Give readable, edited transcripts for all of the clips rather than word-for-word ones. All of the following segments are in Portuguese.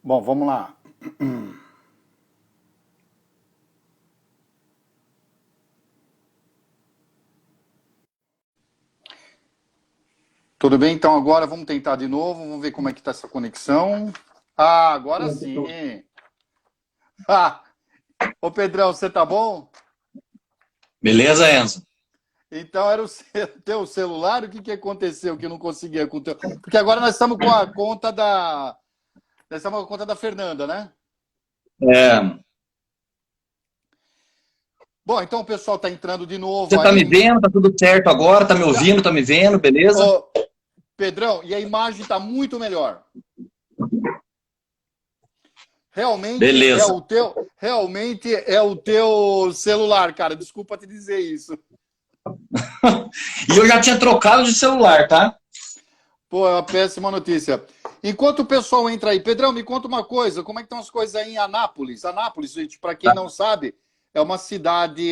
Bom, vamos lá. Tudo bem? Então agora vamos tentar de novo, vamos ver como é que está essa conexão. Ah, agora sim. Ah, ô Pedrão, você tá bom? Beleza, Enzo? Então era o teu celular, o que que aconteceu que eu não conseguia com o teu... Porque agora nós estamos com a conta da... Nós estamos com a conta da Fernanda, né? É, Bom, então o pessoal está entrando de novo você tá me aí. vendo? Tá tudo certo agora? Tá me Tá. ouvindo? Tá me vendo? Beleza? Ô, Pedrão, e a imagem está muito melhor. Beleza. Realmente é o teu celular, cara. Desculpa te dizer isso. E eu já tinha trocado de celular, tá? Pô, é uma péssima notícia. Enquanto o pessoal entra aí, Pedrão, me conta uma coisa, como é que estão as coisas aí em Anápolis? Anápolis, gente, para quem não sabe, é uma cidade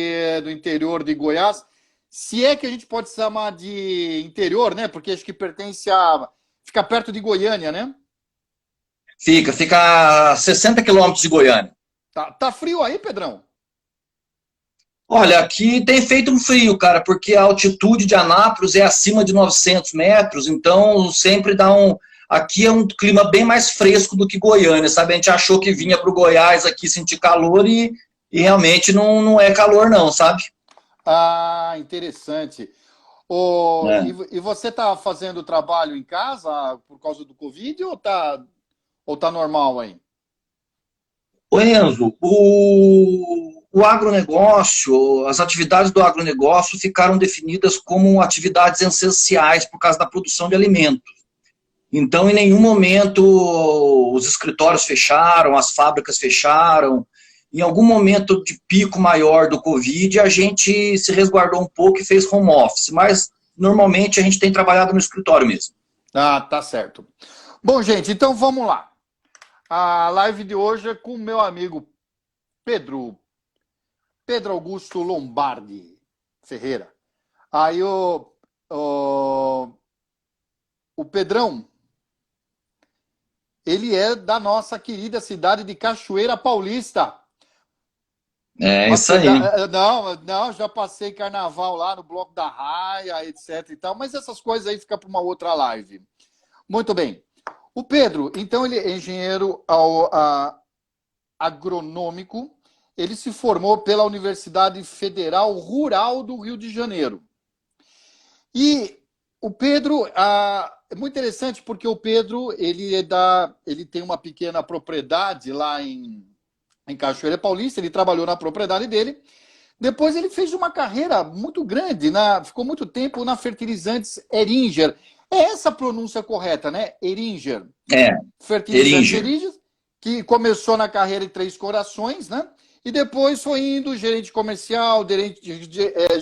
do interior de Goiás. Se é que a gente pode chamar de interior, né? Porque acho que pertence a... Fica perto de Goiânia, né? Fica a 60 quilômetros de Goiânia. Tá frio aí, Pedrão? Olha, aqui tem feito um frio, cara, porque a altitude de Anápolis é acima de 900 metros, então sempre dá um... Aqui é um clima bem mais fresco do que Goiânia, sabe? A gente achou que vinha pro Goiás aqui sentir calor e realmente não é calor não, sabe? Ah, interessante. Oh, É. e você tá fazendo trabalho em casa por causa do Covid ou tá normal aí? Ô Enzo, o agronegócio, as atividades do agronegócio ficaram definidas como atividades essenciais por causa da produção de alimentos. Então, em nenhum momento os escritórios fecharam, as fábricas fecharam. Em algum momento de pico maior do Covid, a gente se resguardou um pouco e fez home office, mas normalmente a gente tem trabalhado no escritório mesmo. Ah, tá certo. Bom, gente, então vamos lá. A live de hoje é com o meu amigo Pedro, Pedro Augusto Lombardi Ferreira. Aí o, o Pedrão, ele é da nossa querida cidade de Cachoeira Paulista. É Uma isso aí. cidade, não, já passei carnaval lá no Bloco da Raia, etc e tal, mas essas coisas aí ficam para uma outra live. Muito bem. O Pedro, então, ele é engenheiro agronômico. Ele se formou pela Universidade Federal Rural do Rio de Janeiro. E o Pedro, é muito interessante porque o Pedro, ele tem uma pequena propriedade lá em Cachoeira Paulista, ele trabalhou na propriedade dele. Depois ele fez uma carreira muito grande, ficou muito tempo na Fertilizantes Eringer. É essa a pronúncia correta, né? Eringer. É, Fertilizantes Eringer. Eringer, que começou na carreira em Três Corações, né? E depois foi indo gerente comercial,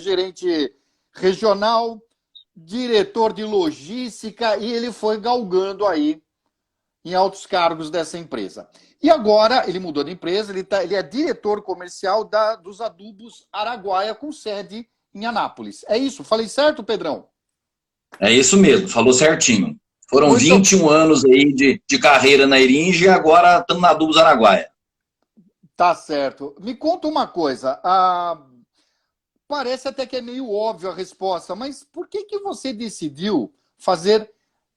gerente regional, diretor de logística, e ele foi galgando aí em altos cargos dessa empresa. E agora ele mudou de empresa, ele é diretor comercial dos adubos Araguaia, com sede em Anápolis. É isso? Falei certo, Pedrão? É isso mesmo, falou certinho. Foram Muito 21 anos aí de carreira na Eringe e agora estamos na Adubos Araguaia. tá certo. Me conta uma coisa. Parece até que é meio óbvio a resposta, mas por que que você decidiu fazer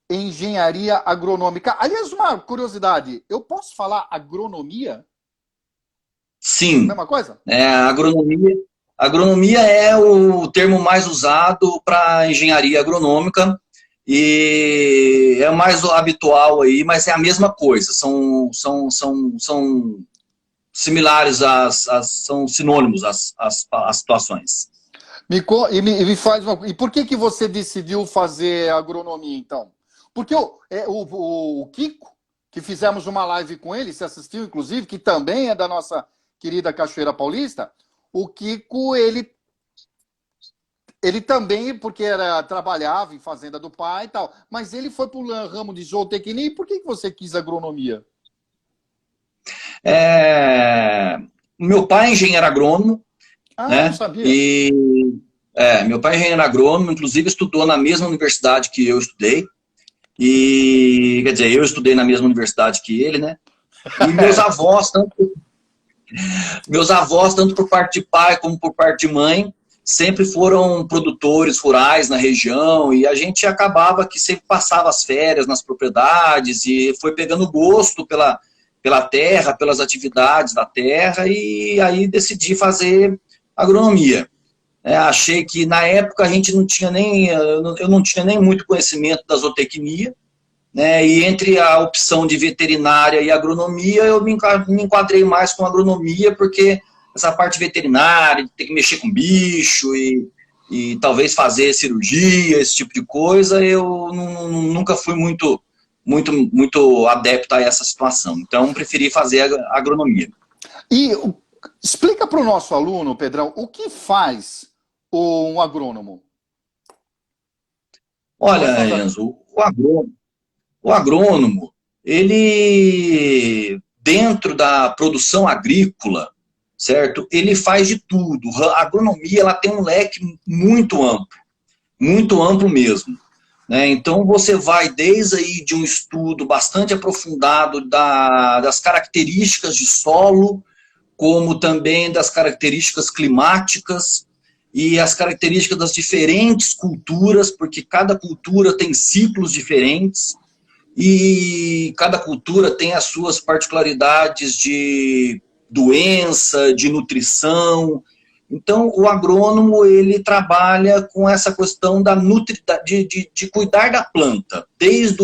engenharia agronômica? Aliás, uma curiosidade, eu posso falar agronomia? Sim, Mesma coisa? agronomia é o termo mais usado para engenharia agronômica e é o mais habitual aí, mas é a mesma coisa, são similares, são sinônimos as situações. Me faz e por que que você decidiu fazer agronomia, então? Porque o Kiko, que fizemos uma live com ele, se assistiu, inclusive, que também é da nossa querida Cachoeira Paulista, o Kiko, ele também, porque trabalhava em fazenda do pai e tal, mas ele foi para o ramo de zootecnia. E por que que você quis agronomia? É, meu pai é engenheiro agrônomo, Ah, não né? sabia. Meu pai é engenheiro agrônomo, inclusive estudou na mesma universidade que eu estudei. E, quer dizer, eu estudei na mesma universidade que ele, né? E meus avós, tanto por parte de pai como por parte de mãe, sempre foram produtores rurais na região, e a gente acabava que sempre passava as férias nas propriedades e foi pegando gosto pela terra, pelas atividades da terra, e aí decidi fazer agronomia. Achei que na época a gente não tinha eu não tinha nem muito conhecimento da zootecnia, né, e entre a opção de veterinária e agronomia, eu me enquadrei mais com agronomia, porque essa parte veterinária, de ter que mexer com bicho e talvez fazer cirurgia, esse tipo de coisa, eu nunca fui muito adepto a essa situação. Então, preferi fazer agronomia. E explica para o nosso aluno, Pedrão, o que faz um agrônomo? Olha, Enzo, o agrônomo, ele, dentro da produção agrícola, certo? Ele faz de tudo. A agronomia, ela tem um leque muito amplo mesmo, né? Então, você vai desde aí de um estudo bastante aprofundado das características de solo, como também das características climáticas e as características das diferentes culturas, porque cada cultura tem ciclos diferentes, e cada cultura tem as suas particularidades de doença, de nutrição. Então, o agrônomo, ele trabalha com essa questão de cuidar da planta, desde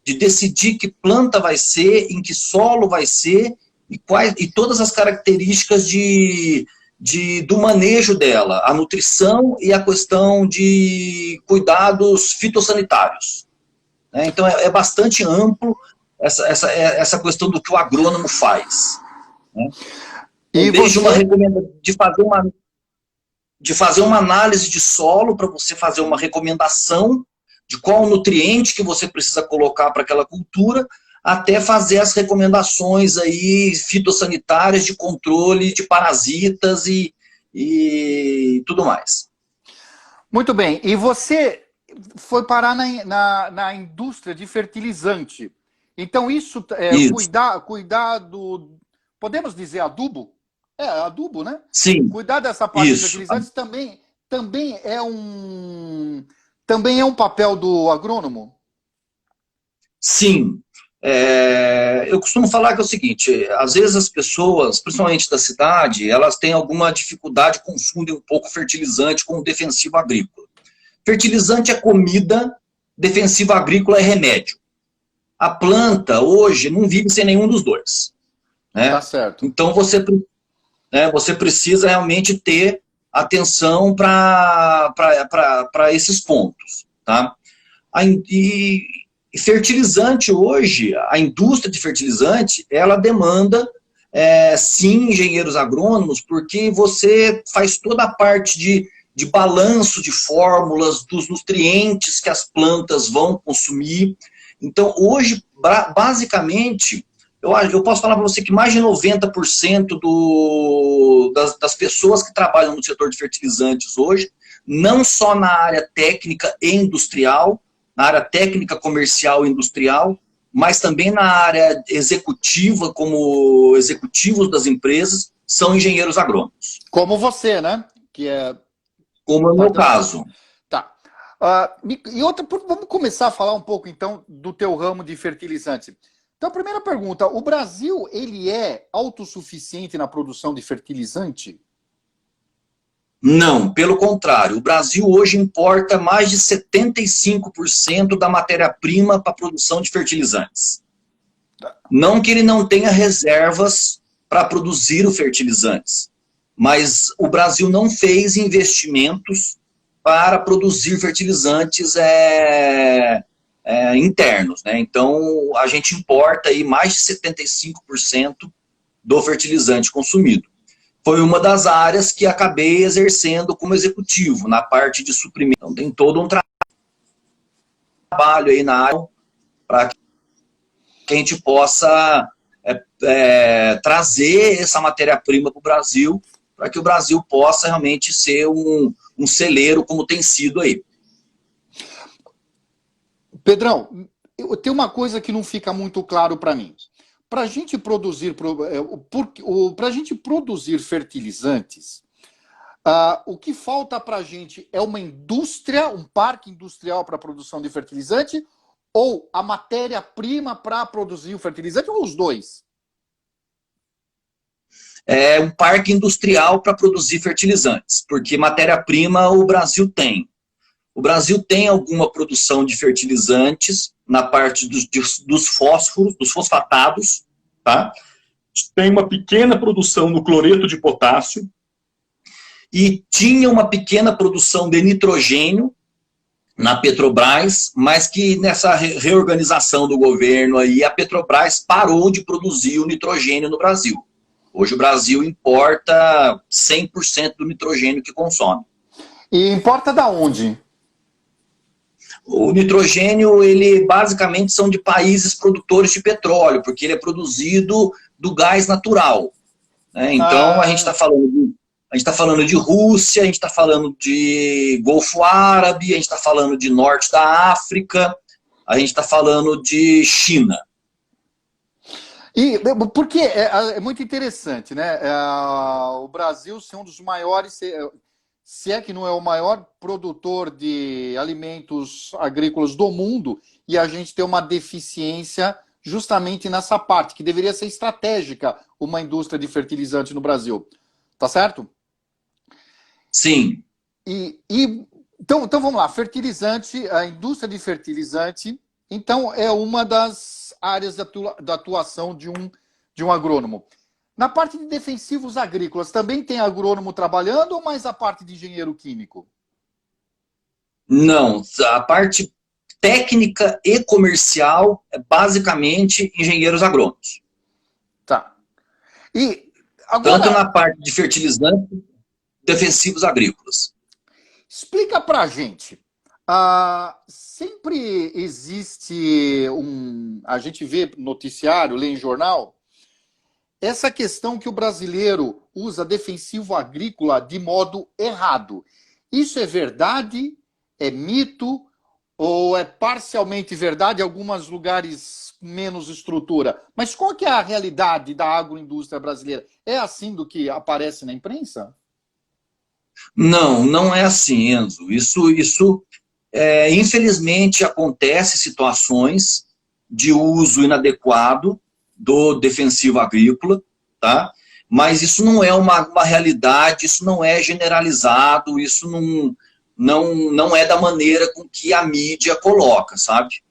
de decidir que planta vai ser, em que solo vai ser, e todas as características do manejo dela, a nutrição e a questão de cuidados fitossanitários. Então, é bastante amplo essa questão do que o agrônomo faz. Né? E desde você... de fazer uma análise de solo para você fazer uma recomendação de qual nutriente que você precisa colocar para aquela cultura, até fazer as recomendações aí fitossanitárias de controle de parasitas e tudo mais. Muito bem. E você foi parar na indústria de fertilizante. Então, isso. Cuidar do... Podemos dizer adubo? Adubo, né? Sim. Cuidar dessa parte de Isso. fertilizantes também é um papel do agrônomo? Sim. Eu costumo falar que é o seguinte, às vezes as pessoas, principalmente da cidade, elas têm alguma dificuldade, confundem um pouco fertilizante com defensivo agrícola. Fertilizante é comida, defensivo agrícola é remédio. A planta, hoje, não vive sem nenhum dos dois. Né? Tá certo. Então, você precisa realmente ter atenção para esses pontos. Tá? E fertilizante hoje, a indústria de fertilizante, ela demanda, sim, engenheiros agrônomos, porque você faz toda a parte de balanço de fórmulas, dos nutrientes que as plantas vão consumir. Então, hoje, basicamente, eu posso falar para você que mais de 90% das pessoas que trabalham no setor de fertilizantes hoje, não só na área técnica e industrial, na área técnica, comercial e industrial, mas também na área executiva, como executivos das empresas, são engenheiros agrônomos. Como você, né? Como é o meu caso. Tá. E vamos começar a falar um pouco, então, do teu ramo de fertilizantes. Então, a primeira pergunta, o Brasil, ele é autossuficiente na produção de fertilizante? Não, pelo contrário. O Brasil hoje importa mais de 75% da matéria-prima para a produção de fertilizantes. Não que ele não tenha reservas para produzir os fertilizantes, mas o Brasil não fez investimentos para produzir fertilizantes internos. Né? Então, a gente importa aí mais de 75% do fertilizante consumido. Foi uma das áreas que acabei exercendo como executivo, na parte de suprimento. Então, tem todo um trabalho aí na área para que a gente possa trazer essa matéria-prima para o Brasil, para que o Brasil possa realmente ser um celeiro como tem sido aí. Pedrão, tem uma coisa que não fica muito claro para mim. para a gente produzir, para a gente produzir fertilizantes, o que falta para a gente é uma indústria, um parque industrial para a produção de fertilizante, ou a matéria-prima para produzir o fertilizante, ou os dois? É um parque industrial para produzir fertilizantes, porque matéria-prima o Brasil tem. O Brasil tem alguma produção de fertilizantes na parte dos fósforos, dos fosfatados, tá? Tem uma pequena produção no cloreto de potássio e tinha uma pequena produção de nitrogênio na Petrobras, mas que nessa reorganização do governo aí, a Petrobras parou de produzir o nitrogênio no Brasil. Hoje o Brasil importa 100% do nitrogênio que consome. E importa da onde? O nitrogênio, ele basicamente são de países produtores de petróleo, porque ele é produzido do gás natural, né? Então a gente está falando de Rússia, a gente está falando de Golfo Árabe, a gente está falando de Norte da África, a gente está falando de China. E porque é muito interessante, né? O Brasil ser um dos maiores, se é que não é o maior produtor de alimentos agrícolas do mundo, e a gente tem uma deficiência justamente nessa parte, que deveria ser estratégica, uma indústria de fertilizante no Brasil. Tá certo? Sim. Então vamos lá, fertilizante, a indústria de fertilizante, então é uma das áreas da atuação de um agrônomo. Na parte de defensivos agrícolas, também tem agrônomo trabalhando ou mais a parte de engenheiro químico? Não, a parte técnica e comercial é basicamente engenheiros agrônomos. Tá. E agora, tanto na parte de fertilizantes, defensivos agrícolas. Explica pra gente. Sempre existe a gente vê noticiário, lê em jornal, essa questão que o brasileiro usa defensivo agrícola de modo errado. Isso é verdade? É mito? Ou é parcialmente verdade em alguns lugares menos estrutura? Mas qual que é a realidade da agroindústria brasileira? É assim do que aparece na imprensa? Não, não é assim, Enzo. Infelizmente, acontece situações de uso inadequado do defensivo agrícola, tá? Mas isso não é uma realidade, isso não é generalizado, isso não é da maneira com que a mídia coloca, sabe?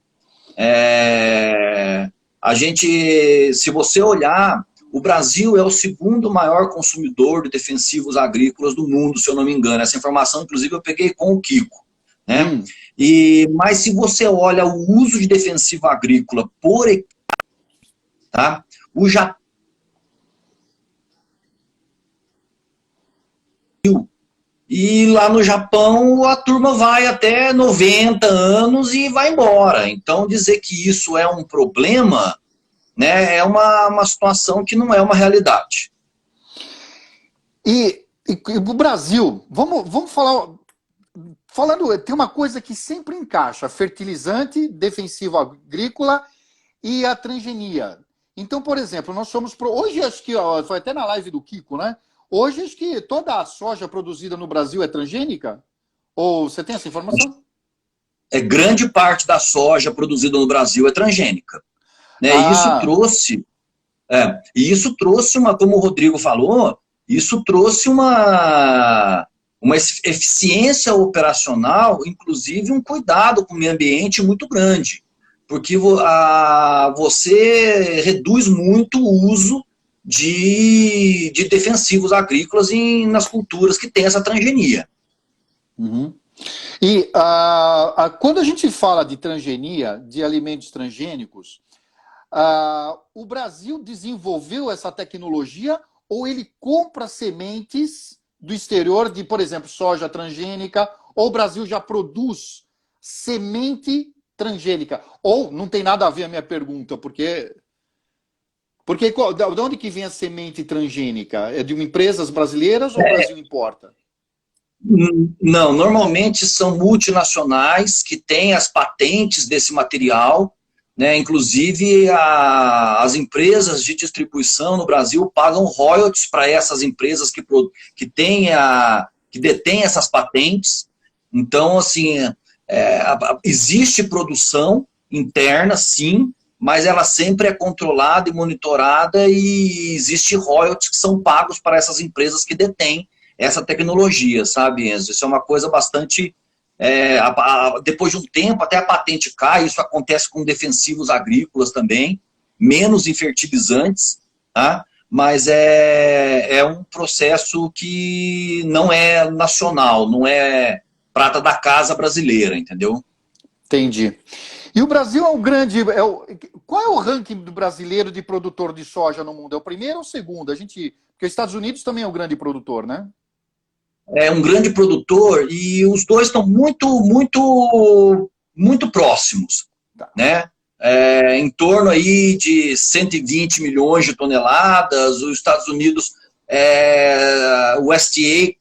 Se você olhar, o Brasil é o segundo maior consumidor de defensivos agrícolas do mundo, se eu não me engano. Essa informação, inclusive, eu peguei com o Kiko, né? Mas se você olha o uso de defensivo agrícola por hectare, tá? O Japão, e lá no Japão a turma vai até 90 anos e vai embora. Então dizer que isso é um problema, né, é uma situação que não é uma realidade. E o Brasil, vamos falar... Falando, tem uma coisa que sempre encaixa: fertilizante, defensivo agrícola e a transgenia. Então, por exemplo, nós somos... Hoje, acho que foi até na live do Kiko, né? Hoje, acho que toda a soja produzida no Brasil é transgênica? Ou você tem essa informação? Grande parte da soja produzida no Brasil é transgênica. Né? Isso trouxe como o Rodrigo falou, isso trouxe uma eficiência operacional, inclusive um cuidado com o meio ambiente muito grande, porque você reduz muito o uso de defensivos agrícolas nas culturas que tem essa transgenia. Uhum. E quando a gente fala de transgenia, de alimentos transgênicos, o Brasil desenvolveu essa tecnologia ou ele compra sementes do exterior de, por exemplo, soja transgênica, ou o Brasil já produz semente transgênica? Ou não tem nada a ver a minha pergunta, porque de onde que vem a semente transgênica? É de empresas brasileiras ou o Brasil importa? Não, normalmente são multinacionais que têm as patentes desse material, né? Inclusive, as empresas de distribuição no Brasil pagam royalties para essas empresas que detêm essas patentes. Então, assim, existe produção interna, sim, mas ela sempre é controlada e monitorada e existe royalties que são pagos para essas empresas que detêm essa tecnologia, sabe, Enzo? Isso é uma coisa bastante... depois de um tempo, até a patente cai, isso acontece com defensivos agrícolas também, menos em fertilizantes, tá? Mas é um processo que não é nacional, não é prata da casa brasileira, entendeu? Entendi. E o Brasil é um grande... qual é o ranking do brasileiro de produtor de soja no mundo? É o primeiro ou o segundo? Porque os Estados Unidos também é um grande produtor, né? É um grande produtor e os dois estão muito próximos, Tá. né? Em torno aí de 120 milhões de toneladas. Os Estados Unidos, o USDA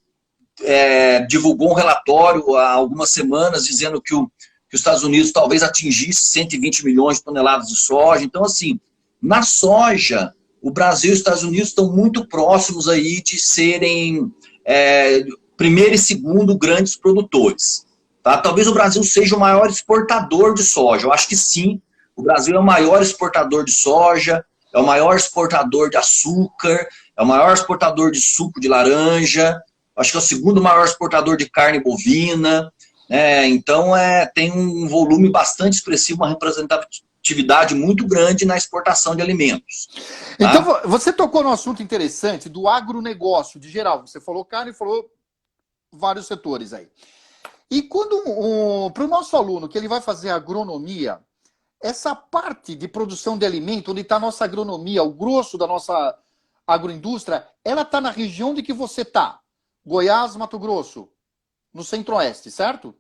divulgou um relatório há algumas semanas dizendo que os Estados Unidos talvez atingisse 120 milhões de toneladas de soja. Então, assim, na soja, o Brasil e os Estados Unidos estão muito próximos aí de serem primeiro e segundo grandes produtores. Tá? Talvez o Brasil seja o maior exportador de soja. Eu acho que sim. O Brasil é o maior exportador de soja, é o maior exportador de açúcar, é o maior exportador de suco de laranja, acho que é o segundo maior exportador de carne bovina. Então, tem um volume bastante expressivo, uma representatividade muito grande na exportação de alimentos. Tá? Então, você tocou num assunto interessante do agronegócio, de geral. Você falou carne e falou vários setores aí. E quando, para o nosso aluno, que ele vai fazer agronomia, essa parte de produção de alimento, onde está a nossa agronomia, o grosso da nossa agroindústria, ela está na região de que você está. Goiás, Mato Grosso, no centro-oeste, certo?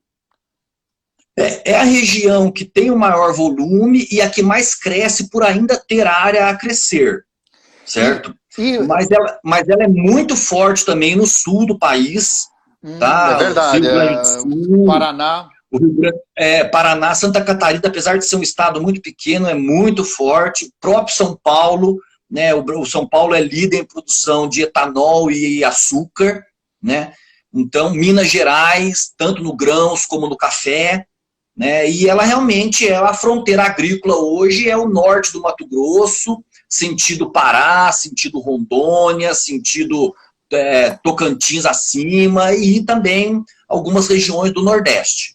É a região que tem o maior volume e a que mais cresce por ainda ter área a crescer, certo? Mas ela é muito forte também no sul do país, tá? É verdade. Rio Grande do Sul, Paraná. Paraná, Santa Catarina, apesar de ser um estado muito pequeno, é muito forte. O próprio São Paulo, né? O São Paulo é líder em produção de etanol e açúcar, né? Então, Minas Gerais, tanto no grãos como no café, né? E ela realmente a fronteira agrícola hoje é o norte do Mato Grosso, sentido Pará, sentido Rondônia, sentido Tocantins acima e também algumas regiões do Nordeste.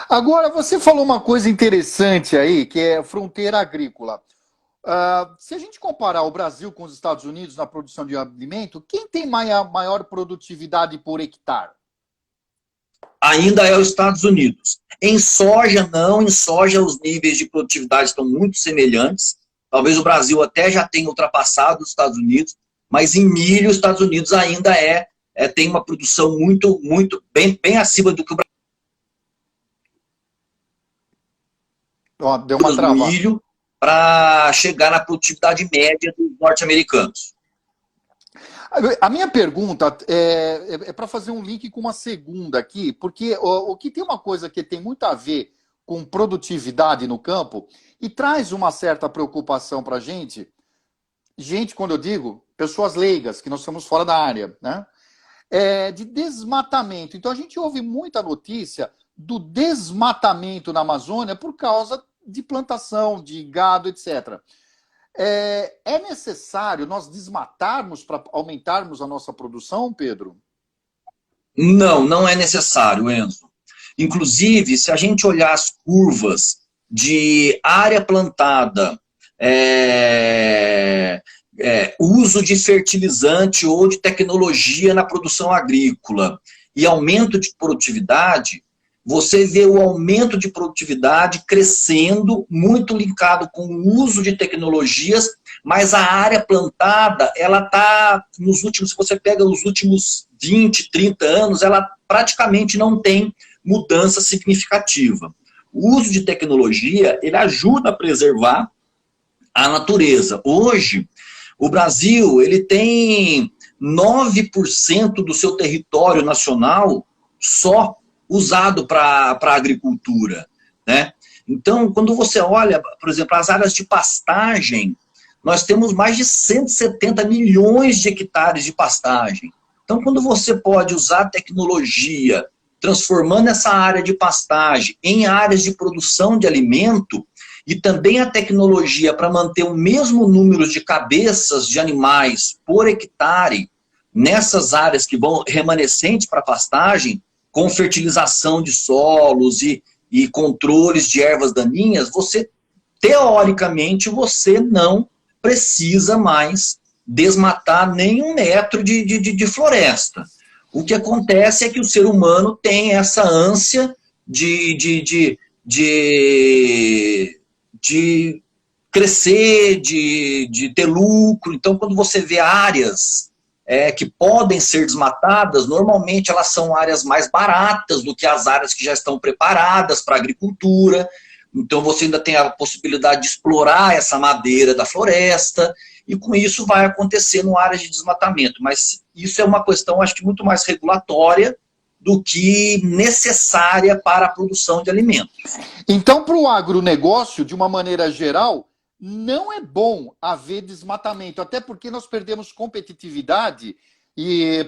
Agora, você falou uma coisa interessante aí, que é fronteira agrícola. Se a gente comparar o Brasil com os Estados Unidos na produção de alimento, quem tem maior produtividade por hectare? Ainda é os Estados Unidos. Em soja, não. Em soja, os níveis de produtividade estão muito semelhantes. Talvez o Brasil até já tenha ultrapassado os Estados Unidos, mas em milho, os Estados Unidos ainda tem uma produção bem acima do que o Brasil. Deu uma travada. Milho para chegar na produtividade média dos norte-americanos. A minha pergunta é para fazer um link com uma segunda aqui, porque o que tem uma coisa que tem muito a ver com produtividade no campo e traz uma certa preocupação para a gente, quando eu digo, pessoas leigas, que nós estamos fora da área, né? De desmatamento. Então a gente ouve muita notícia do desmatamento na Amazônia por causa de plantação, de gado, etc. É necessário nós desmatarmos para aumentarmos a nossa produção, Pedro? Não é necessário, Enzo. Inclusive, se a gente olhar as curvas de área plantada, uso de fertilizante ou de tecnologia na produção agrícola e aumento de produtividade, você vê o aumento de produtividade crescendo, muito linkado com o uso de tecnologias, mas a área plantada, ela está, se você pega os últimos 20, 30 anos, ela praticamente não tem mudança significativa. O uso de tecnologia, ele ajuda a preservar a natureza. Hoje, o Brasil, ele tem 9% do seu território nacional só usado para a agricultura, né? Então, quando você olha, por exemplo, as áreas de pastagem, nós temos mais de 170 milhões de hectares de pastagem. Então, quando você pode usar tecnologia, transformando essa área de pastagem em áreas de produção de alimento, e também a tecnologia para manter o mesmo número de cabeças de animais por hectare nessas áreas que vão remanescentes para pastagem, com fertilização de solos e controles de ervas daninhas, você, teoricamente, você não precisa mais desmatar nem 1 metro de floresta. O que acontece é que o ser humano tem essa ânsia de crescer, de ter lucro. Então, quando você vê áreas que podem ser desmatadas, normalmente elas são áreas mais baratas do que as áreas que já estão preparadas para a agricultura. Então, você ainda tem a possibilidade de explorar essa madeira da floresta, e com isso vai acontecer no área de desmatamento. Mas isso é uma questão, acho que, muito mais regulatória do que necessária para a produção de alimentos. Então, para o agronegócio, de uma maneira geral, não é bom haver desmatamento, até porque nós perdemos competitividade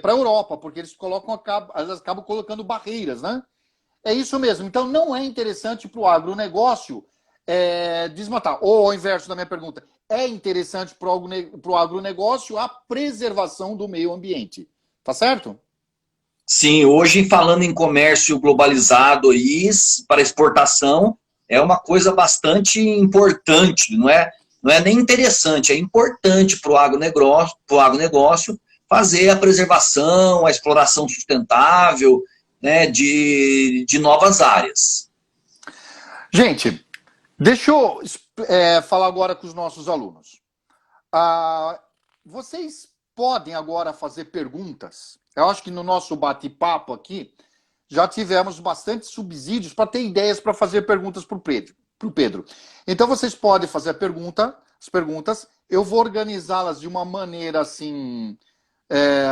para a Europa, porque eles acabam colocando barreiras, né? É isso mesmo. Então, não é interessante para o agronegócio desmatar. Ou, ao inverso da minha pergunta, é interessante para o agronegócio a preservação do meio ambiente. Tá certo? Sim, hoje, falando em comércio globalizado aí, para exportação, é uma coisa bastante importante, não é nem interessante, é importante para o agronegócio fazer a preservação, a exploração sustentável, né, de novas áreas. Gente, deixa eu falar agora com os nossos alunos. Vocês podem agora fazer perguntas. Eu acho que no nosso bate-papo aqui já tivemos bastante subsídios para ter ideias para fazer perguntas para o Pedro. Então vocês podem fazer as perguntas. Eu vou organizá-las de uma maneira assim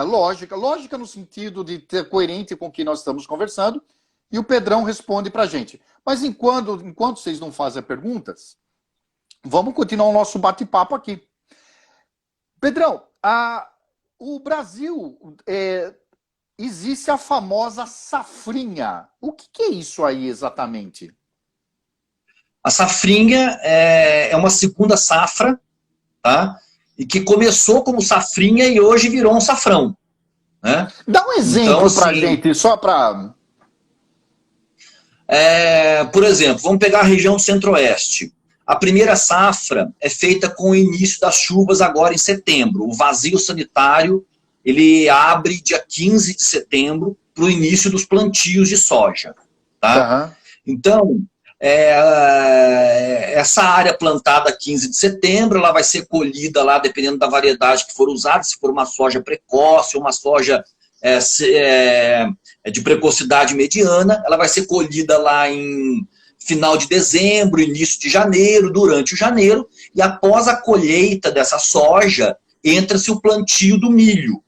lógica no sentido de ter coerente com o que nós estamos conversando. E o Pedrão responde para a gente. Mas enquanto vocês não fazem perguntas, vamos continuar o nosso bate-papo aqui. Pedrão, o Brasil existe a famosa safrinha. O que é isso aí exatamente? A safrinha é uma segunda safra, tá? E que começou como safrinha e hoje virou um safrão, né? Dá um exemplo então, assim, pra gente, só para... por exemplo, vamos pegar a região centro-oeste. A primeira safra é feita com o início das chuvas agora em setembro. O vazio sanitário, ele abre dia 15 de setembro para o início dos plantios de soja, tá? Uhum. Então, essa área plantada 15 de setembro, ela vai ser colhida lá, dependendo da variedade que for usada, se for uma soja precoce ou uma soja de precocidade mediana, ela vai ser colhida lá em final de dezembro, início de janeiro, durante o janeiro, e após a colheita dessa soja, entra-se o plantio do milho,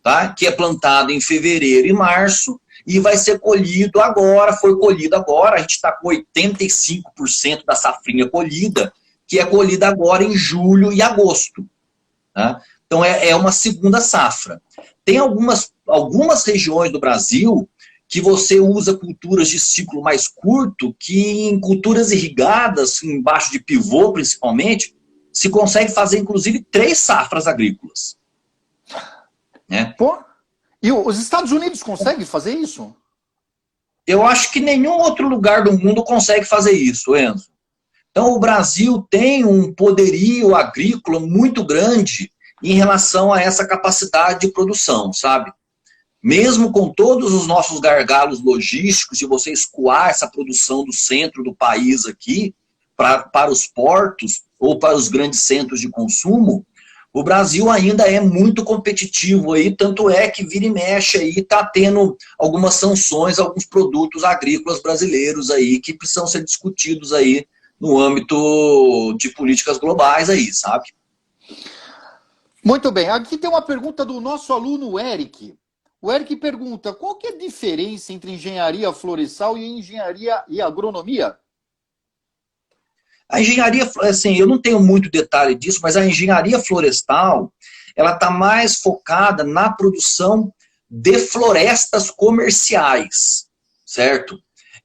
tá? Que é plantado em fevereiro e março, e vai ser colhido agora, foi colhido agora, a gente está com 85% da safrinha colhida, que é colhida agora em julho e agosto. Tá? Então é uma segunda safra. Tem algumas regiões do Brasil que você usa culturas de ciclo mais curto, que em culturas irrigadas, embaixo de pivô principalmente, se consegue fazer inclusive 3 safras agrícolas. Né? Pô, e os Estados Unidos conseguem fazer isso? Eu acho que nenhum outro lugar do mundo consegue fazer isso, Enzo. Então o Brasil tem um poderio agrícola muito grande em relação a essa capacidade de produção, sabe? Mesmo com todos os nossos gargalos logísticos, de você escoar essa produção do centro do país aqui, para os portos ou para os grandes centros de consumo, o Brasil ainda é muito competitivo aí, tanto é que vira e mexe aí, está tendo algumas sanções a alguns produtos agrícolas brasileiros aí, que precisam ser discutidos aí no âmbito de políticas globais aí, sabe? Muito bem, aqui tem uma pergunta do nosso aluno Eric. O Eric pergunta, qual que é a diferença entre engenharia florestal e engenharia e agronomia? A engenharia, assim, eu não tenho muito detalhe disso, mas a engenharia florestal, ela está mais focada na produção de florestas comerciais, certo?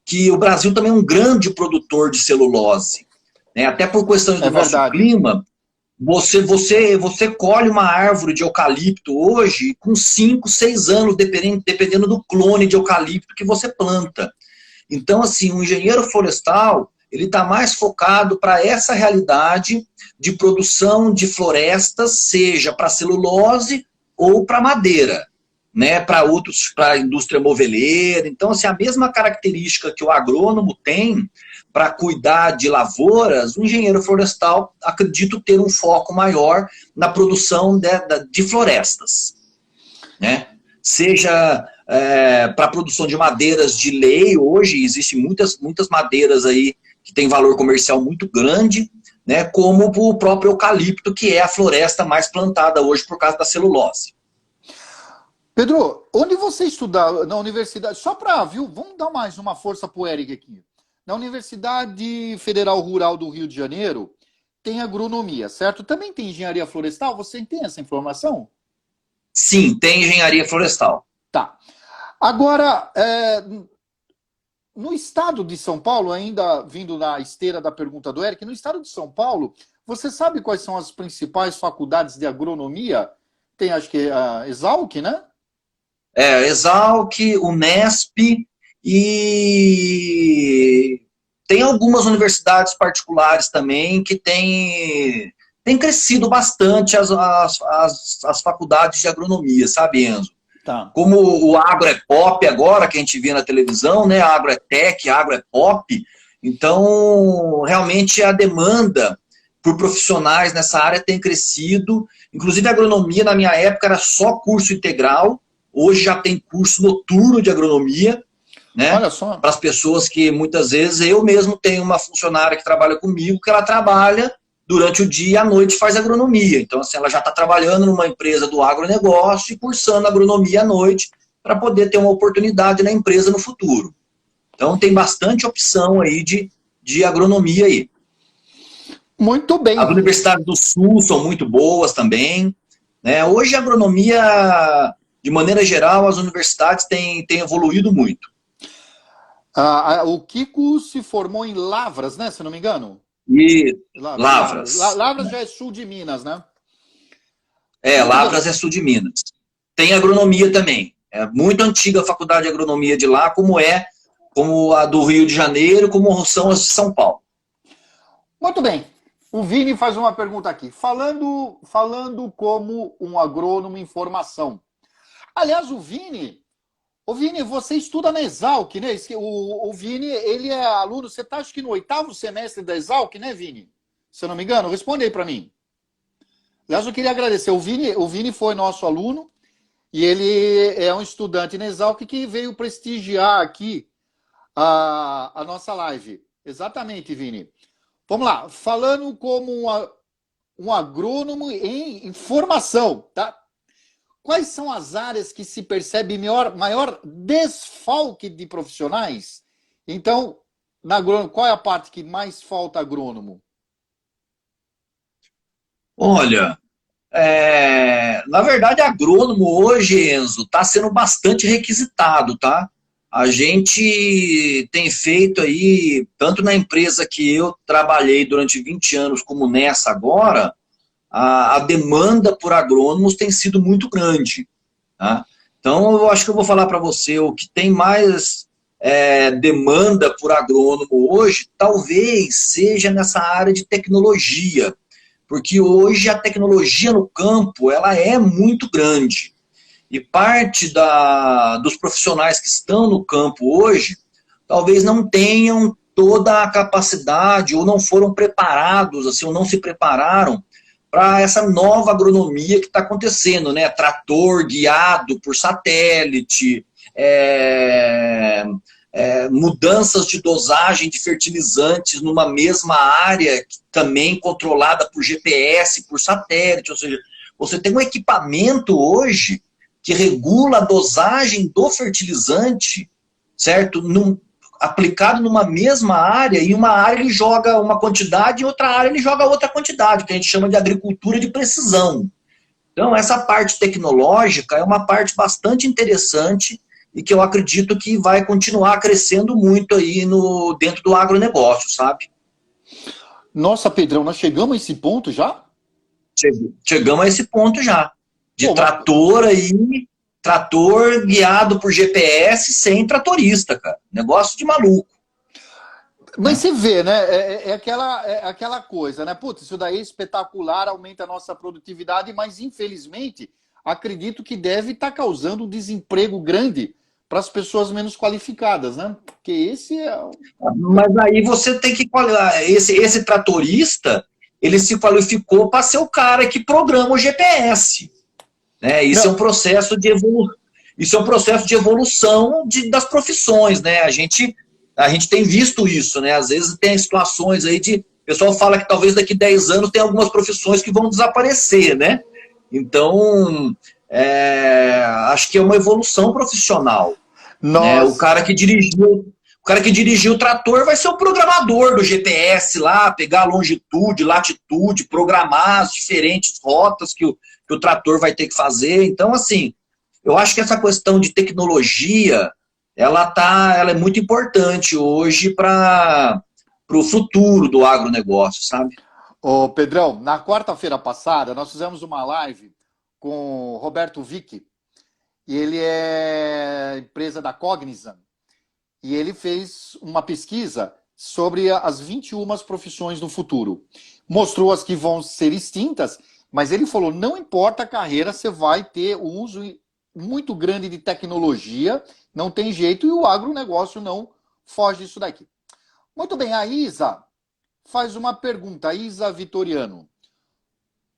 Que o Brasil também é um grande produtor de celulose, né? Até por questões É do nosso verdade. clima, você colhe uma árvore de eucalipto hoje com 5, 6 anos, dependendo do clone de eucalipto que você planta. Então, assim, o engenheiro florestal, ele está mais focado para essa realidade de produção de florestas, seja para celulose ou para madeira, né, para a indústria moveleira. Então, assim, a mesma característica que o agrônomo tem para cuidar de lavouras, o engenheiro florestal, acredito ter um foco maior na produção de florestas, né? Seja para a produção de madeiras de lei, hoje existem muitas madeiras aí que tem valor comercial muito grande, né, como o próprio eucalipto, que é a floresta mais plantada hoje por causa da celulose. Pedro, onde você estuda na universidade? Só para, viu? Vamos dar mais uma força pro Eric aqui. Na Universidade Federal Rural do Rio de Janeiro, tem agronomia, certo? Também tem engenharia florestal? Você tem essa informação? Sim, tem engenharia florestal. Tá. Agora, no estado de São Paulo, ainda vindo na esteira da pergunta do Eric, no estado de São Paulo, você sabe quais são as principais faculdades de agronomia? Tem, acho que, a Exalc, né? Exalc, Unesp e tem algumas universidades particulares também que tem crescido bastante as faculdades de agronomia, sabe, Enzo? Tá. Como o agro é pop agora, que a gente vê na televisão, né? Agro é tech, agro é pop. Então, realmente a demanda por profissionais nessa área tem crescido. Inclusive, a agronomia, na minha época, era só curso integral. Hoje já tem curso noturno de agronomia, né? Olha só. Para as pessoas que, muitas vezes, eu mesmo tenho uma funcionária que trabalha comigo, que ela trabalha durante o dia e à noite faz agronomia. Então, assim, ela já está trabalhando numa empresa do agronegócio e cursando agronomia à noite para poder ter uma oportunidade na empresa no futuro. Então, tem bastante opção aí de agronomia aí. Muito bem. As universidades do Sul são muito boas também, né? Hoje, a agronomia, de maneira geral, as universidades têm evoluído muito. O Kiko se formou em Lavras, né? Se não me engano. E Lavras. Lavras já é sul de Minas, né? Lavras é sul de Minas. Tem agronomia também. É muito antiga a faculdade de agronomia de lá, como a do Rio de Janeiro, como são as de São Paulo. Muito bem. O Vini faz uma pergunta aqui. Falando como um agrônomo em formação. Aliás, o Vini, você estuda na Exalc, né? O Vini, ele é aluno, você está acho que no 8º semestre da Exalc, né, Vini? Se eu não me engano, responde aí para mim. Aliás, eu queria agradecer. O Vini foi nosso aluno e ele é um estudante na Exalc que veio prestigiar aqui a nossa live. Exatamente, Vini. Vamos lá. Falando como um agrônomo em formação, tá? Quais são as áreas que se percebe maior desfalque de profissionais? Então, na agrônomo, qual é a parte que mais falta agrônomo? Olha, na verdade, agrônomo hoje, Enzo, está sendo bastante requisitado, tá? A gente tem feito aí, tanto na empresa que eu trabalhei durante 20 anos, como nessa agora, a demanda por agrônomos tem sido muito grande, tá? Então, eu acho que eu vou falar para você, o que tem mais demanda por agrônomo hoje, talvez seja nessa área de tecnologia, porque hoje a tecnologia no campo, ela é muito grande. E parte dos profissionais que estão no campo hoje, talvez não tenham toda a capacidade, ou não foram preparados, assim, ou não se prepararam para essa nova agronomia que está acontecendo, né? Trator guiado por satélite, mudanças de dosagem de fertilizantes numa mesma área, também controlada por GPS, por satélite, ou seja, você tem um equipamento hoje que regula a dosagem do fertilizante, certo? aplicado numa mesma área, e uma área ele joga uma quantidade, em outra área ele joga outra quantidade, que a gente chama de agricultura de precisão. Então, essa parte tecnológica é uma parte bastante interessante e que eu acredito que vai continuar crescendo muito aí dentro do agronegócio, sabe? Nossa, Pedrão, nós chegamos a esse ponto já? Chegamos a esse ponto já. De Pô, trator aí, trator guiado por GPS sem tratorista, cara. Negócio de maluco. mas você vê, né? É aquela coisa, né? Putz, isso daí é espetacular, aumenta a nossa produtividade, mas infelizmente acredito que deve estar causando um desemprego grande para as pessoas menos qualificadas, né? Porque esse é. Mas aí você tem que qualificar. Esse tratorista, ele se qualificou para ser o cara que programa o GPS. Né? Isso é um Não, processo de Isso é um processo de evolução das profissões, né? A gente tem visto isso, né? Às vezes tem situações aí o pessoal fala que talvez daqui 10 anos tem algumas profissões que vão desaparecer, né? Então, acho que é uma evolução profissional, né? nós. O cara que dirigiu o trator vai ser o programador do GPS lá, pegar a longitude, latitude, programar as diferentes rotas que o trator vai ter que fazer. Então, assim, eu acho que essa questão de tecnologia, ela é muito importante hoje para o futuro do agronegócio, sabe? Ô, Pedrão, na quarta-feira passada, nós fizemos uma live com o Roberto Vick, e ele é empresa da Cognizant, e ele fez uma pesquisa sobre as 21 profissões do futuro. Mostrou as que vão ser extintas, mas ele falou, não importa a carreira, você vai ter um uso muito grande de tecnologia, não tem jeito, e o agronegócio não foge disso daqui. Muito bem, a Isa faz uma pergunta, a Isa Vitoriano.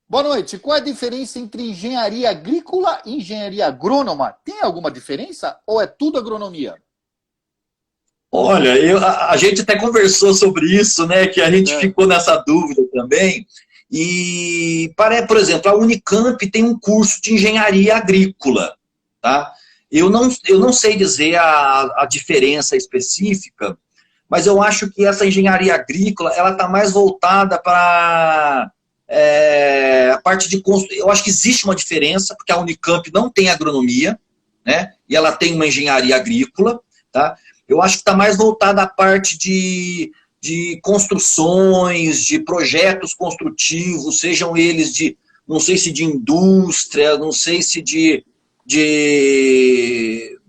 Boa noite, qual é a diferença entre engenharia agrícola e engenharia agrônoma? Tem alguma diferença ou é tudo agronomia? Olha, a gente até conversou sobre isso, né? Que a gente É. ficou nessa dúvida também. E, por exemplo, a Unicamp tem um curso de engenharia agrícola, tá? Eu não sei dizer a diferença específica, mas eu acho que essa engenharia agrícola ela está mais voltada para a parte de construção. Eu acho que existe uma diferença, porque a Unicamp não tem agronomia, né? E ela tem uma engenharia agrícola, tá? Eu acho que está mais voltada à parte de construções, de projetos construtivos, sejam eles não sei se de indústria, não sei se de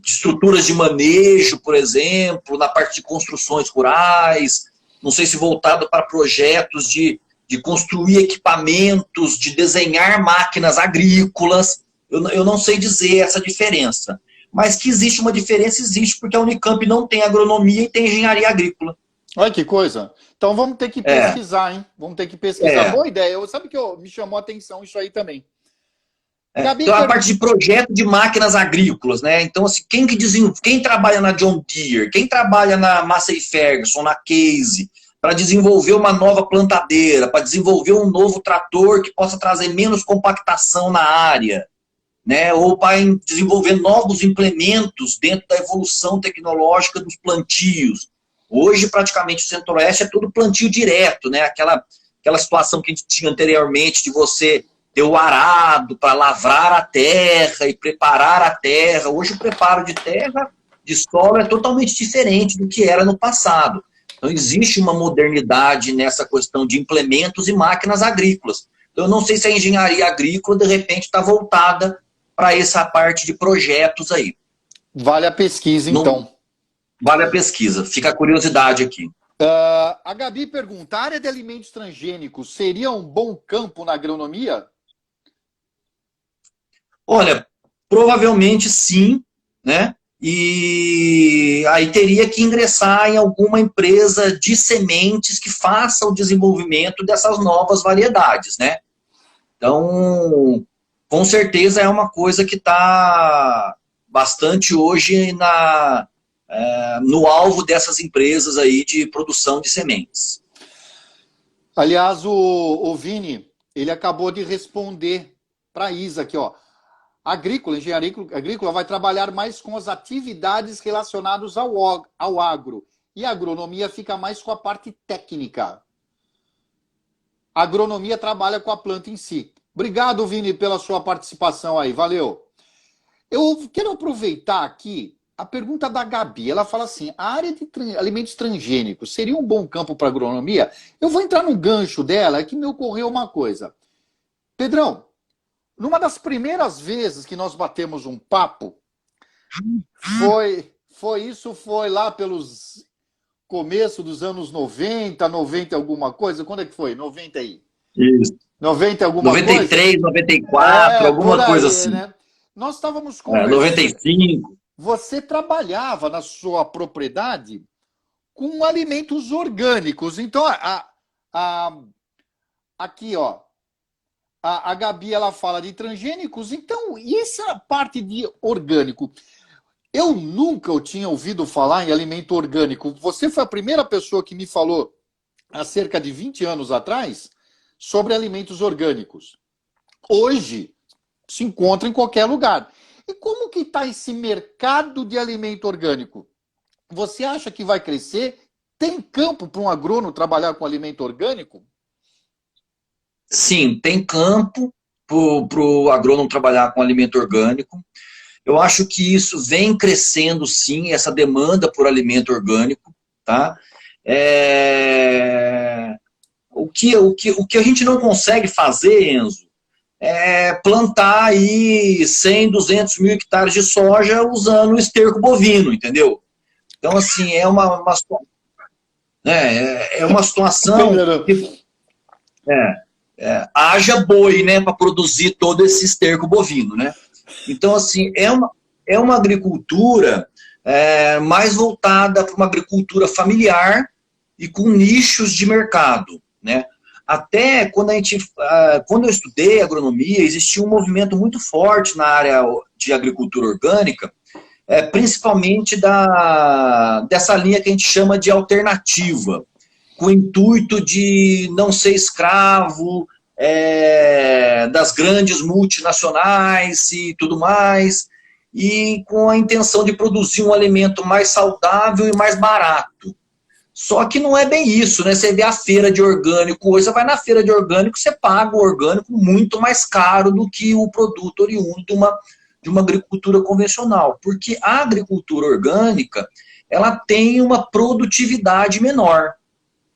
estruturas de manejo, por exemplo, na parte de construções rurais, não sei se voltado para projetos de construir equipamentos, de desenhar máquinas agrícolas. Eu não sei dizer essa diferença. Mas que existe uma diferença, existe, porque a Unicamp não tem agronomia e tem engenharia agrícola. Olha que coisa. Então vamos ter que É, pesquisar, hein? Vamos ter que pesquisar. é. Boa ideia. Sabe que me chamou a atenção isso aí também. Gabi Então, a pergunta. parte de projeto de máquinas agrícolas, né? Então, assim, quem trabalha na John Deere, quem trabalha na Massey Ferguson, na Case, para desenvolver uma nova plantadeira, para desenvolver um novo trator que possa trazer menos compactação na área, né? Ou para desenvolver novos implementos dentro da evolução tecnológica dos plantios. Hoje, praticamente, o Centro-Oeste é tudo plantio direto, né? Aquela situação que a gente tinha anteriormente de você ter o arado para lavrar a terra e preparar a terra. Hoje, o preparo de terra, de solo, é totalmente diferente do que era no passado. Então, existe uma modernidade nessa questão de implementos e máquinas agrícolas. Então, eu não sei se a engenharia agrícola, de repente, está voltada para essa parte de projetos aí. Vale a pesquisa, Não então. vale a pesquisa. Fica a curiosidade aqui. A Gabi pergunta: a área de alimentos transgênicos seria um bom campo na agronomia? Olha, provavelmente sim, né? E aí teria que ingressar em alguma empresa de sementes que faça o desenvolvimento dessas novas variedades, né? Então, com certeza é uma coisa que está bastante hoje no alvo dessas empresas aí de produção de sementes. Aliás, o Vini, ele acabou de responder para a Isa aqui, ó. Engenharia agrícola vai trabalhar mais com as atividades relacionadas ao agro e a agronomia fica mais com a parte técnica. A agronomia trabalha com a planta em si. Obrigado, Vini, pela sua participação aí. Valeu. Eu quero aproveitar aqui a pergunta da Gabi. Ela fala assim, a área de alimentos transgênicos seria um bom campo para agronomia? Eu vou entrar no gancho dela, que me ocorreu uma coisa. Pedrão, numa das primeiras vezes que nós batemos um papo, foi lá pelos começo dos anos 90 alguma coisa. Quando é que foi? 90 aí. Isso. 90 alguma 93, coisa? 94, alguma aí, coisa assim. né? Nós estávamos conversando. 95. Você trabalhava na sua propriedade com alimentos orgânicos. Então, aqui, ó, a Gabi, ela fala de transgênicos. Então, e essa parte de orgânico? Eu nunca tinha ouvido falar em alimento orgânico. Você foi a primeira pessoa que me falou, há cerca de 20 anos atrás, sobre alimentos orgânicos. Hoje, se encontra em qualquer lugar. E como que está esse mercado de alimento orgânico? Você acha que vai crescer? Tem campo para um agrônomo trabalhar com alimento orgânico? Sim, tem campo para o agrônomo trabalhar com alimento orgânico. Eu acho que isso vem crescendo, sim, essa demanda por alimento orgânico, tá? O que a gente não consegue fazer, Enzo, é plantar aí 100, 200 mil hectares de soja usando esterco bovino, entendeu? Então, assim, é uma situação que haja boi, né, para produzir todo esse esterco bovino, né? Então, assim, é uma agricultura mais voltada para uma agricultura familiar e com nichos de mercado, né? Até quando eu estudei agronomia, existia um movimento muito forte na área de agricultura orgânica, principalmente dessa linha que a gente chama de alternativa, com o intuito de não ser escravo das grandes multinacionais e tudo mais, e com a intenção de produzir um alimento mais saudável e mais barato. Só que não é bem isso, né? Você vê a feira de orgânico, hoje você vai na feira de orgânico, você paga o orgânico muito mais caro do que o produto oriundo de uma agricultura convencional, porque a agricultura orgânica, ela tem uma produtividade menor.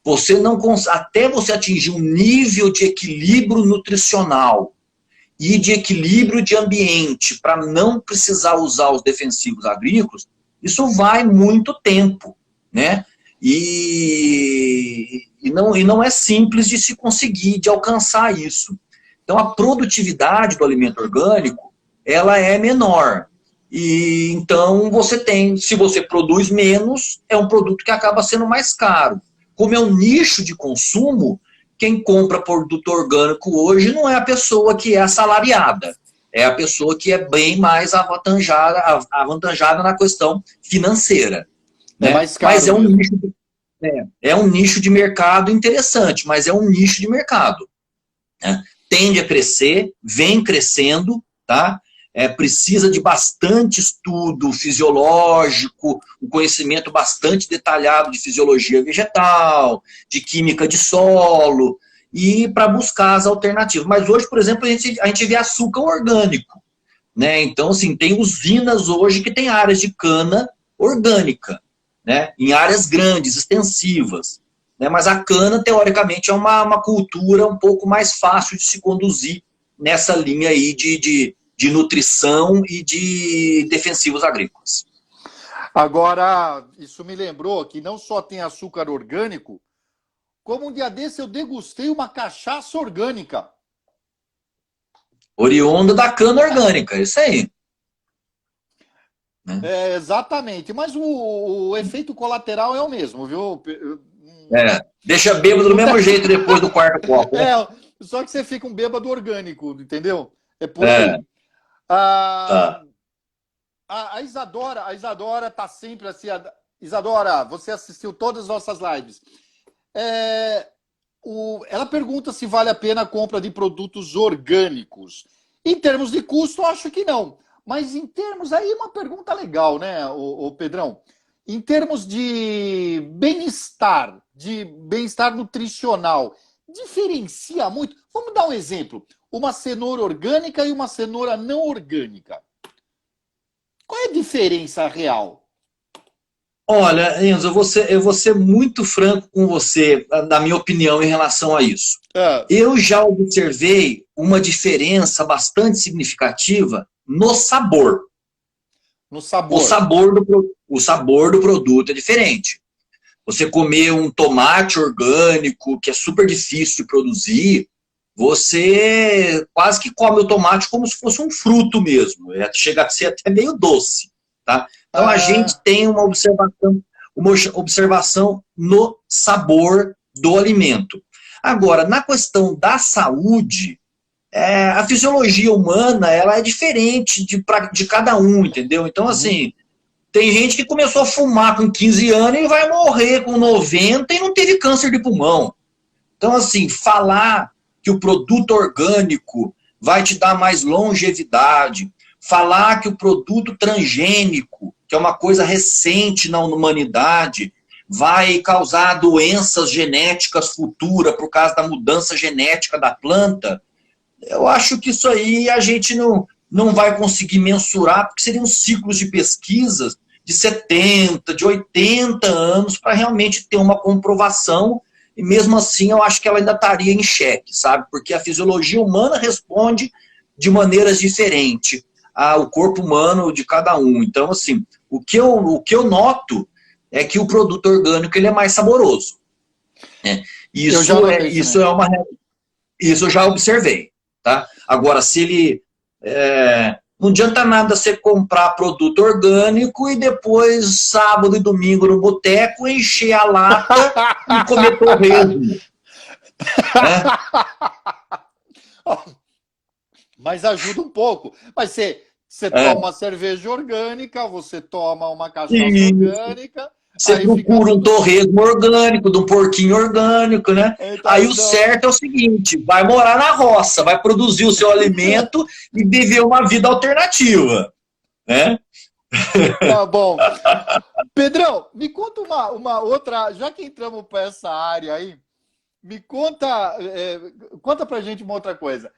Você não até você atingir um nível de equilíbrio nutricional e de equilíbrio de ambiente para não precisar usar os defensivos agrícolas, isso vai muito tempo, né? E não é simples de se conseguir, de alcançar isso. Então, a produtividade do alimento orgânico, ela é menor. E então, se você produz menos, é um produto que acaba sendo mais caro. Como é um nicho de consumo, quem compra produto orgânico hoje não é a pessoa que é assalariada, é a pessoa que é bem mais avantajada na questão financeira. É mais caro. Mas é um nicho de mercado interessante, mas é um nicho de mercado, né? Tende a crescer, vem crescendo, tá? Precisa de bastante estudo fisiológico, um conhecimento bastante detalhado de fisiologia vegetal, de química de solo, e para buscar as alternativas. Mas hoje, por exemplo, a gente vê açúcar orgânico, né? Então, assim, tem usinas hoje que tem áreas de cana orgânica, né? Em áreas grandes, extensivas. Né? Mas a cana, teoricamente, é uma cultura um pouco mais fácil de se conduzir nessa linha aí de nutrição e de defensivos agrícolas. Agora, isso me lembrou que não só tem açúcar orgânico, como um dia desse eu degustei uma cachaça orgânica. Oriunda da cana orgânica, isso aí. Exatamente, mas o efeito colateral é o mesmo, viu? Deixa bêbado do mesmo jeito depois do quarto copo. Né? Só que você fica um bêbado orgânico, entendeu? É por aí. Tá. A Isadora tá sempre assim. Isadora, você assistiu todas as nossas lives. Ela pergunta se vale a pena a compra de produtos orgânicos. Em termos de custo, acho que não. Mas em termos, aí uma pergunta legal, né, o Pedrão? em termos de bem-estar nutricional, diferencia muito? Vamos dar um exemplo. Uma cenoura orgânica e uma cenoura não orgânica. Qual é a diferença real? Olha, Enzo, eu vou ser muito franco com você, na minha opinião, em relação a isso. Eu já observei uma diferença bastante significativa no sabor. No sabor. O sabor do produto é diferente. Você comer um tomate orgânico, que é super difícil de produzir, você quase que come o tomate como se fosse um fruto mesmo. Chega a ser até meio doce. Tá? Então a gente tem uma observação no sabor do alimento. Agora, na questão da saúde, a fisiologia humana ela é diferente de cada um, entendeu? Então, assim, tem gente que começou a fumar com 15 anos e vai morrer com 90 e não teve câncer de pulmão. Então, assim, falar que o produto orgânico vai te dar mais longevidade, falar que o produto transgênico, que é uma coisa recente na humanidade, vai causar doenças genéticas futuras por causa da mudança genética da planta, eu acho que isso aí a gente não vai conseguir mensurar, porque seriam ciclos de pesquisas de 70, de 80 anos para realmente ter uma comprovação, e mesmo assim eu acho que ela ainda estaria em xeque, sabe? Porque a fisiologia humana responde de maneiras diferentes ao corpo humano de cada um. Então, assim, o que eu noto é que o produto orgânico ele é mais saboroso. Né? Isso eu já observei. Tá? Agora, se ele... não adianta nada você comprar produto orgânico e depois, sábado e domingo no boteco, encher a lata e comer torresmo. Mas ajuda um pouco. Mas você toma uma cerveja orgânica, você toma uma cachaça orgânica... Você procura um torresmo orgânico, de um porquinho orgânico, né? Então, aí o certo é o seguinte, vai morar na roça, vai produzir o seu alimento e viver uma vida alternativa, né? Tá bom. Pedrão, me conta uma outra, já que entramos para essa área aí, me conta pra gente uma outra coisa.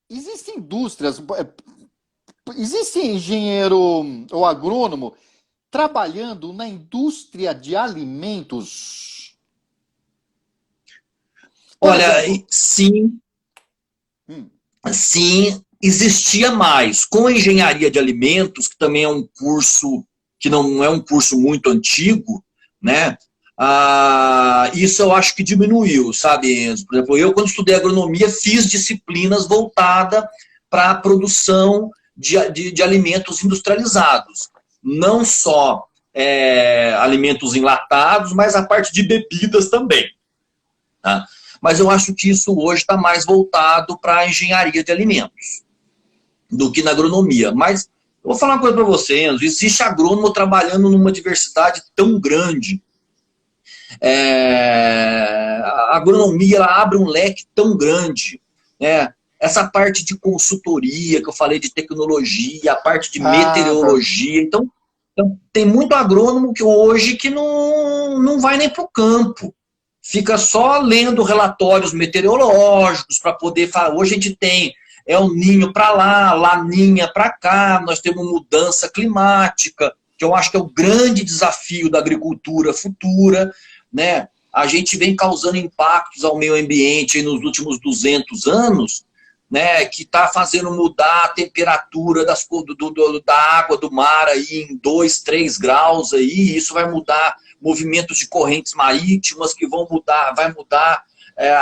Existem indústrias, existe engenheiro ou agrônomo trabalhando na indústria de alimentos? Olha, sim. Sim, existia mais. Com a engenharia de alimentos, que também é um curso que não é um curso muito antigo, né? Isso eu acho que diminuiu, sabe, Enzo? Por exemplo, eu, quando estudei agronomia, fiz disciplinas voltadas para a produção de alimentos industrializados. Não só alimentos enlatados, mas a parte de bebidas também. Tá? Mas eu acho que isso hoje está mais voltado para a engenharia de alimentos do que na agronomia. Mas eu vou falar uma coisa para você, Enzo. Existe agrônomo trabalhando numa diversidade tão grande. A agronomia ela abre um leque tão grande, né? Essa parte de consultoria, que eu falei de tecnologia, a parte de meteorologia. Então, tem muito agrônomo que hoje que não vai nem para o campo. Fica só lendo relatórios meteorológicos para poder falar. Hoje a gente tem El Niño para lá, Laninha para cá, nós temos mudança climática, que eu acho que é o grande desafio da agricultura futura, né? A gente vem causando impactos ao meio ambiente aí nos últimos 200 anos, né, que está fazendo mudar a temperatura da água do mar aí em 2, 3 graus aí, isso vai mudar movimentos de correntes marítimas que vai mudar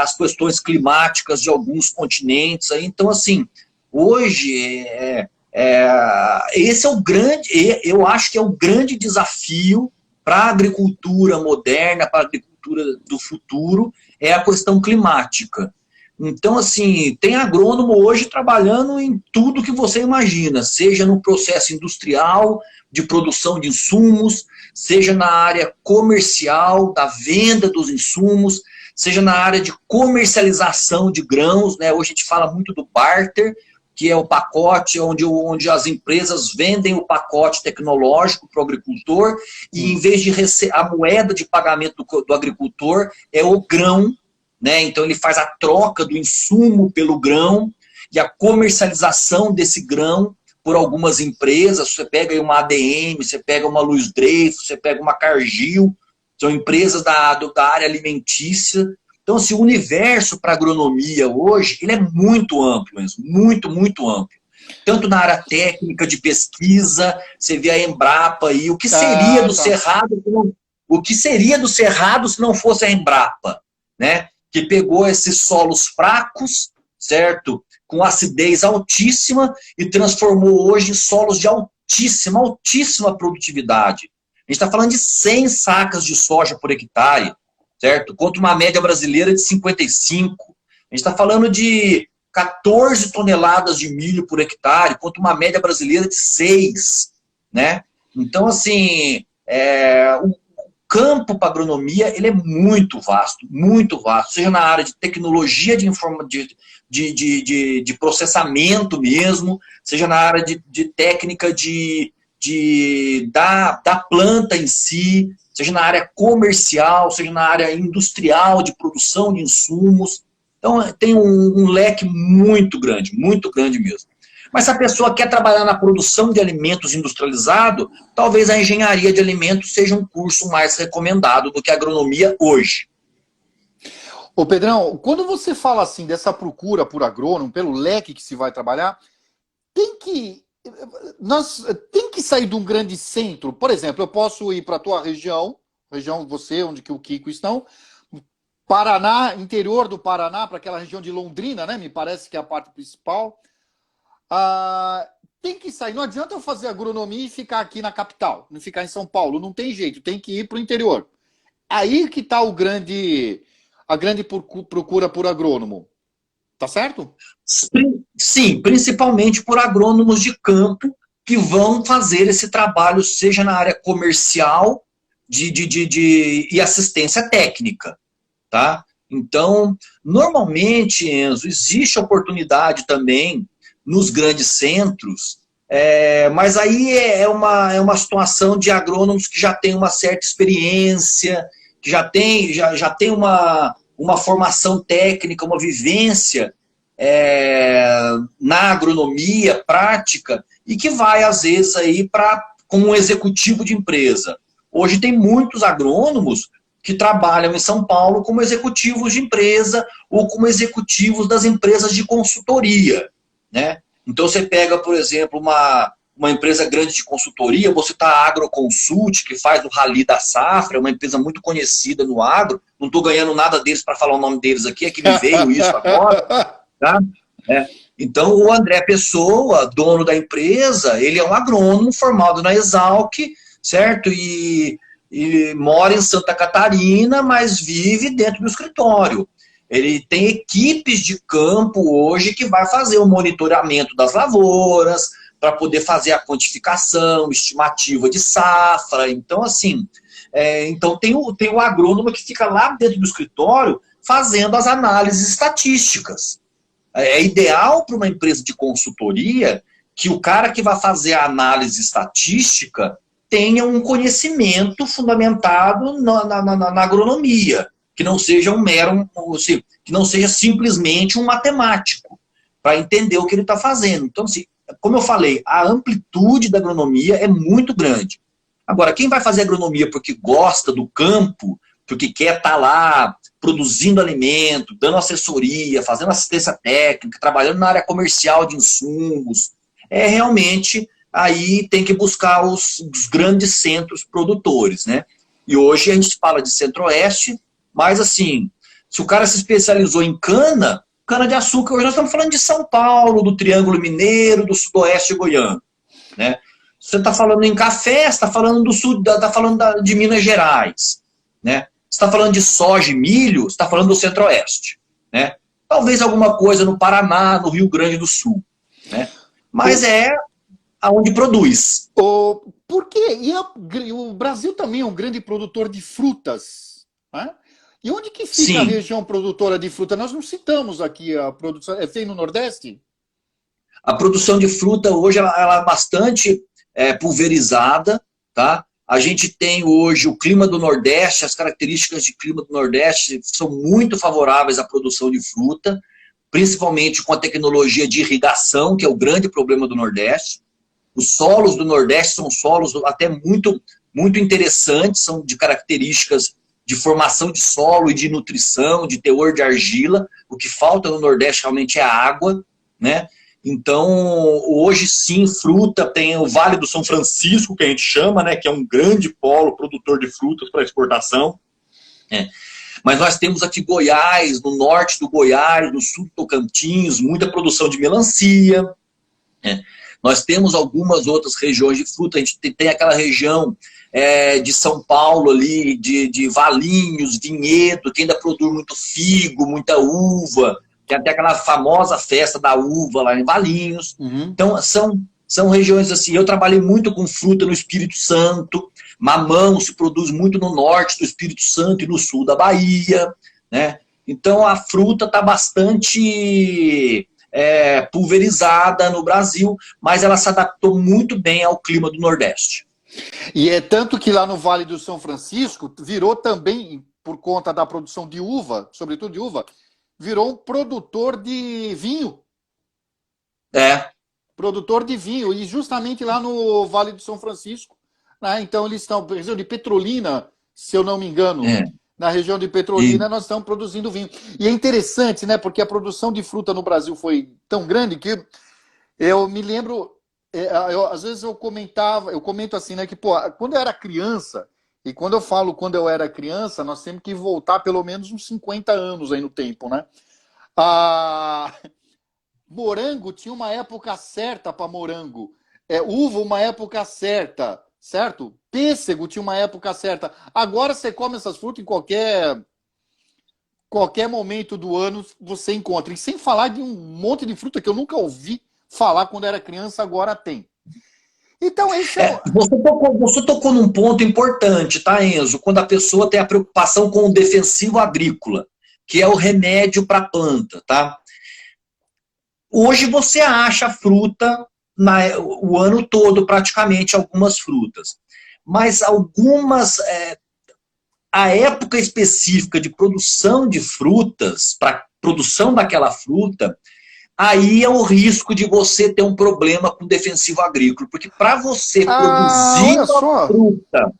as questões climáticas de alguns continentes aí. Então, assim, hoje esse é o grande, eu acho que é o grande desafio para a agricultura moderna, para a agricultura do futuro, é a questão climática. Então, assim, tem agrônomo hoje trabalhando em tudo que você imagina, seja no processo industrial, de produção de insumos, seja na área comercial, da venda dos insumos, seja na área de comercialização de grãos, né? Hoje a gente fala muito do barter, que é o pacote onde as empresas vendem o pacote tecnológico para o agricultor e, em vez de receber a moeda de pagamento do agricultor, é o grão, né? Então ele faz a troca do insumo pelo grão e a comercialização desse grão por algumas empresas. Você pega aí uma ADM, você pega uma Luiz Dreyfus, você pega uma Cargill, são empresas da área alimentícia. Então, assim, o universo para agronomia hoje, ele é muito amplo, mesmo, muito, muito amplo. Tanto na área técnica de pesquisa, você vê a Embrapa aí, o que seria do Cerrado, o que seria do Cerrado se não fosse a Embrapa, né? Que pegou esses solos fracos, certo? Com acidez altíssima e transformou hoje em solos de altíssima, altíssima produtividade. A gente está falando de 100 sacas de soja por hectare, certo? Contra uma média brasileira de 55. A gente está falando de 14 toneladas de milho por hectare, contra uma média brasileira de 6, né? Então, assim, o campo para agronomia, ele é muito vasto, seja na área de tecnologia de processamento mesmo, seja na área de técnica da planta em si, seja na área comercial, seja na área industrial de produção de insumos. Então, tem um leque muito grande mesmo. Mas se a pessoa quer trabalhar na produção de alimentos industrializado, talvez a engenharia de alimentos seja um curso mais recomendado do que a agronomia hoje. Ô Pedrão, quando você fala assim dessa procura por agrônomo, pelo leque que se vai trabalhar, tem que sair de um grande centro. Por exemplo, eu posso ir para a tua região você, onde que o Kiko estão, Paraná, interior do Paraná, para aquela região de Londrina, né? Me parece que é a parte principal. Tem que sair. Não adianta eu fazer agronomia e ficar aqui na capital, não ficar em São Paulo. Não tem jeito, tem que ir para o interior. Aí que está a grande procura por agrônomo. Tá certo? Sim, principalmente por agrônomos de campo que vão fazer esse trabalho, seja na área comercial e assistência técnica, tá? Então, normalmente, Enzo, existe oportunidade também nos grandes centros, mas aí é uma situação de agrônomos que já têm uma certa experiência, que já tem uma formação técnica, uma vivência na agronomia prática e que vai, às vezes, aí como um executivo de empresa. Hoje tem muitos agrônomos que trabalham em São Paulo como executivos de empresa ou como executivos das empresas de consultoria, né? Então você pega, por exemplo, uma empresa grande de consultoria, você está a Agroconsult, que faz o Rally da Safra, é uma empresa muito conhecida no agro, não estou ganhando nada deles para falar o nome deles aqui, é que me veio isso agora, tá? Então o André Pessoa, dono da empresa, ele é um agrônomo formado na Exalc, certo? E mora em Santa Catarina, mas vive dentro do escritório. Ele tem equipes de campo hoje que vai fazer o monitoramento das lavouras, para poder fazer a quantificação, estimativa de safra. Então, assim, então tem o agrônomo que fica lá dentro do escritório fazendo as análises estatísticas. É ideal para uma empresa de consultoria que o cara que vai fazer a análise estatística tenha um conhecimento fundamentado na agronomia, que não seja que não seja simplesmente um matemático, para entender o que ele está fazendo. Então, assim, como eu falei, a amplitude da agronomia é muito grande. Agora, quem vai fazer agronomia porque gosta do campo, porque quer estar lá produzindo alimento, dando assessoria, fazendo assistência técnica, trabalhando na área comercial de insumos, realmente aí tem que buscar os grandes centros produtores, né? E hoje a gente fala de Centro-Oeste, mas assim, se o cara se especializou em cana-de-açúcar, hoje nós estamos falando de São Paulo, do Triângulo Mineiro, do Sudoeste goiano, né? Você está falando em café, você está falando do sul, está falando de Minas Gerais, né? Você está falando de soja e milho, você está falando do Centro-Oeste, né? Talvez alguma coisa no Paraná, no Rio Grande do Sul, né? Mas aonde produz. Por quê? O Brasil também é um grande produtor de frutas, né? E onde que fica a região produtora de fruta? Nós não citamos aqui a produção. Tem no Nordeste? A produção de fruta hoje ela é bastante pulverizada, tá? A gente tem hoje o clima do Nordeste, as características de clima do Nordeste são muito favoráveis à produção de fruta, principalmente com a tecnologia de irrigação, que é o grande problema do Nordeste. Os solos do Nordeste são solos até muito, muito interessantes, são de características de formação de solo e de nutrição, de teor de argila. O que falta no Nordeste realmente é a água, né? Então, hoje sim, fruta, tem o Vale do São Francisco, que a gente chama, né, que é um grande polo produtor de frutas para exportação. Mas nós temos aqui Goiás, no norte do Goiás, no sul do Tocantins, muita produção de melancia. Nós temos algumas outras regiões de fruta, a gente tem aquela região de São Paulo ali, de Valinhos, Vinhedo, que ainda produz muito figo, muita uva. Tem até aquela famosa festa da uva lá em Valinhos. Uhum. Então, são regiões assim. Eu trabalhei muito com fruta no Espírito Santo. Mamão se produz muito no norte do Espírito Santo e no sul da Bahia, né? Então, a fruta está bastante pulverizada no Brasil, mas ela se adaptou muito bem ao clima do Nordeste. E é tanto que lá no Vale do São Francisco virou também, por conta da produção de uva, sobretudo de uva, virou um produtor de vinho. Produtor de vinho. E justamente lá no Vale do São Francisco, né, então eles estão, por exemplo, de Petrolina, se eu não me engano, na região de Petrolina, nós estamos produzindo vinho. E é interessante, né, porque a produção de fruta no Brasil foi tão grande que eu me lembro, às vezes eu comento assim, né, que, pô, quando eu era criança, e quando eu falo quando eu era criança, nós temos que voltar pelo menos uns 50 anos aí no tempo, né? Morango tinha uma época certa para morango. Uva, uma época certa, certo? Pêssego tinha uma época certa. Agora você come essas frutas em qualquer momento do ano você encontra. E sem falar de um monte de fruta que eu nunca ouvi falar quando era criança, agora tem. Então, esse você tocou num ponto importante, tá, Enzo? Quando a pessoa tem a preocupação com o defensivo agrícola, que é o remédio para a planta, tá? Hoje você acha fruta o ano todo, praticamente, algumas frutas. Mas algumas, a época específica de produção de frutas, para produção daquela fruta, aí é o risco de você ter um problema com defensivo agrícola. Porque para você produzir uma fruta,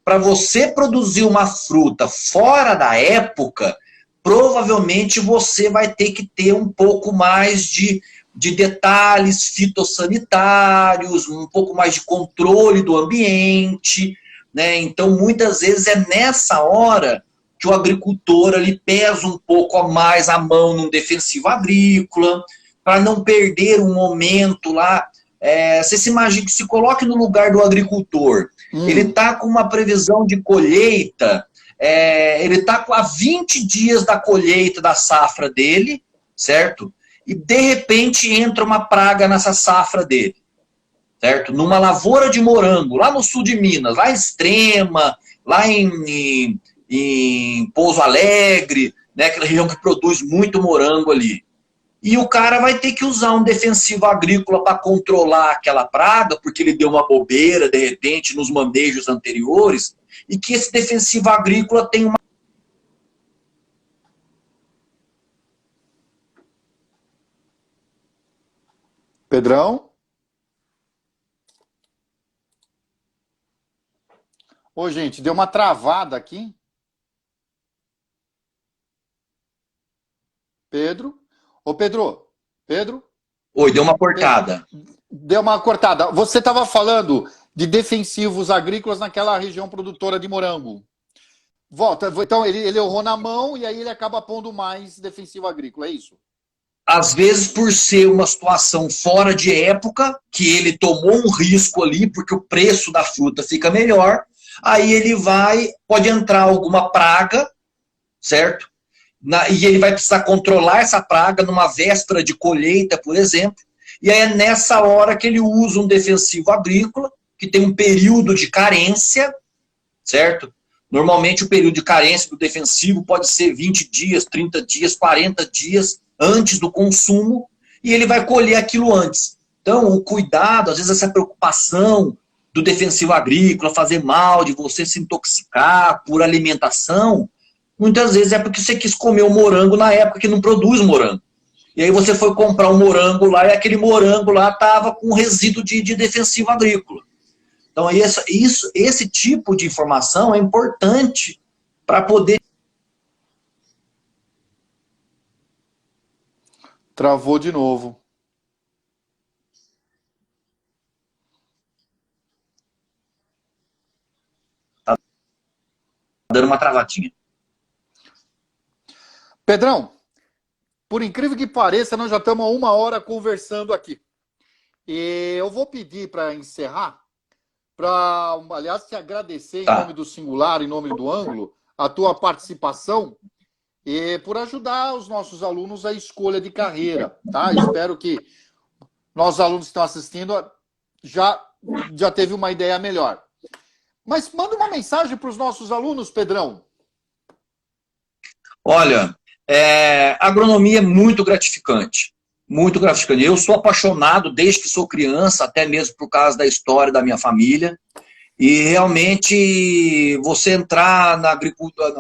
para você produzir uma fruta fora da época, provavelmente você vai ter que ter um pouco mais de detalhes fitossanitários, um pouco mais de controle do ambiente, né? Então, muitas vezes é nessa hora que o agricultor ali pesa um pouco a mais a mão num defensivo agrícola, para não perder um momento lá. Você se imagina, se coloque no lugar do agricultor. Ele está com uma previsão de colheita, ele está com há 20 dias da colheita da safra dele, certo? E de repente entra uma praga nessa safra dele, certo? Numa lavoura de morango, lá no sul de Minas, lá em Extrema, lá em Pouso Alegre, né, aquela região que produz muito morango ali. E o cara vai ter que usar um defensivo agrícola para controlar aquela praga, porque ele deu uma bobeira, de repente, nos manejos anteriores, e que esse defensivo agrícola tem uma... Pedrão? Ô, gente, deu uma travada aqui. Pedro? Ô, Pedro? Pedro? Oi, deu uma cortada. Deu uma cortada. Você estava falando de defensivos agrícolas naquela região produtora de morango. Volta. Então, ele errou na mão e aí ele acaba pondo mais defensivo agrícola, é isso? Às vezes, por ser uma situação fora de época, que ele tomou um risco ali, porque o preço da fruta fica melhor, aí ele pode entrar alguma praga, certo? E ele vai precisar controlar essa praga numa véspera de colheita, por exemplo, e aí é nessa hora que ele usa um defensivo agrícola, que tem um período de carência, certo? Normalmente o período de carência do defensivo pode ser 20 dias, 30 dias, 40 dias antes do consumo, e ele vai colher aquilo antes. Então, o cuidado, às vezes essa preocupação do defensivo agrícola fazer mal, de você se intoxicar por alimentação, muitas vezes é porque você quis comer o morango na época que não produz morango. E aí você foi comprar um morango lá e aquele morango lá estava com resíduo de defensivo agrícola. Então, esse tipo de informação é importante para poder... Travou de novo. Tá dando uma travadinha. Pedrão, por incrível que pareça, nós já estamos há 1 hora conversando aqui. E eu vou pedir para encerrar, aliás, te agradecer em nome do Singular, em nome do Ângulo, a tua participação e por ajudar os nossos alunos à escolha de carreira, tá? Espero que nossos alunos que estão assistindo já teve uma ideia melhor. Mas manda uma mensagem para os nossos alunos, Pedrão. Olha, agronomia é muito gratificante. Muito gratificante. Eu sou apaixonado desde que sou criança, até mesmo por causa da história da minha família. E realmente você entrar na agricultura,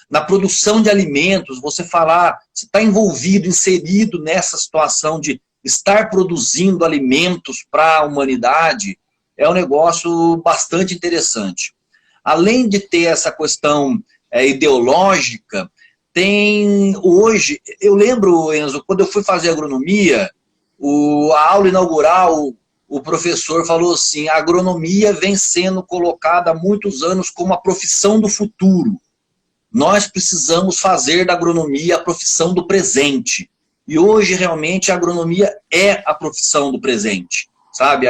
na produção de alimentos, você está envolvido, inserido nessa situação de estar produzindo alimentos para a humanidade, é um negócio bastante interessante. Além de ter essa questão ideológica, tem hoje, eu lembro, Enzo, quando eu fui fazer agronomia, a aula inaugural, o professor falou assim, a agronomia vem sendo colocada há muitos anos como a profissão do futuro. Nós precisamos fazer da agronomia a profissão do presente. E hoje, realmente, a agronomia é a profissão do presente, sabe?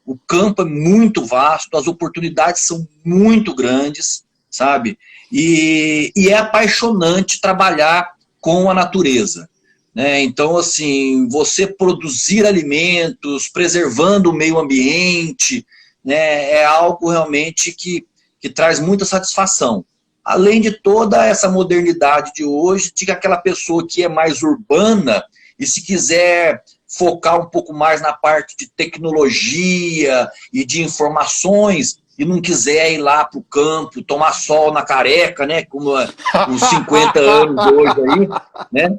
O campo é muito vasto, as oportunidades são muito grandes, sabe? E é apaixonante trabalhar com a natureza, né? Então, assim, você produzir alimentos, preservando o meio ambiente, né, é algo realmente que traz muita satisfação. Além de toda essa modernidade de hoje, de que aquela pessoa que é mais urbana e se quiser focar um pouco mais na parte de tecnologia e de informações e não quiser ir lá para o campo, tomar sol na careca, né, como os 50 anos hoje aí, né?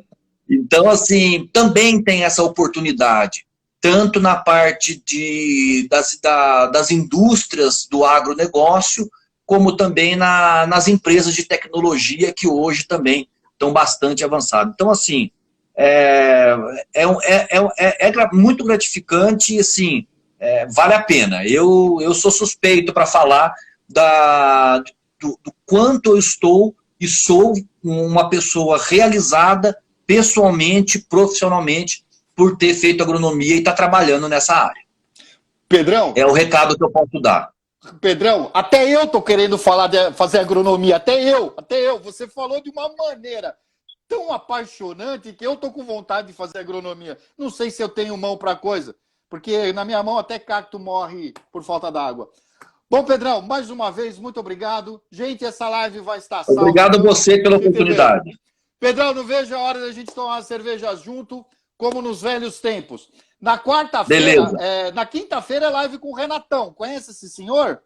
Então, assim, também tem essa oportunidade, tanto na parte das indústrias do agronegócio, como também nas empresas de tecnologia, que hoje também estão bastante avançadas. Então, assim, é muito gratificante e, assim, vale a pena. Eu sou suspeito para falar do quanto eu estou e sou uma pessoa realizada pessoalmente, profissionalmente, por ter feito agronomia e estar trabalhando nessa área. Pedrão. É o recado que eu posso dar. Pedrão, até eu tô querendo fazer agronomia, até eu. Você falou de uma maneira tão apaixonante que eu tô com vontade de fazer agronomia. Não sei se eu tenho mão para coisa, porque na minha mão até cacto morre por falta d'água. Bom, Pedrão, mais uma vez, muito obrigado. Gente, essa live vai estar salva. Obrigado a você pela oportunidade. Pedrão, não vejo a hora da gente tomar uma cerveja junto, como nos velhos tempos. Na quarta-feira, na quinta-feira é live com o Renatão. Conhece esse senhor?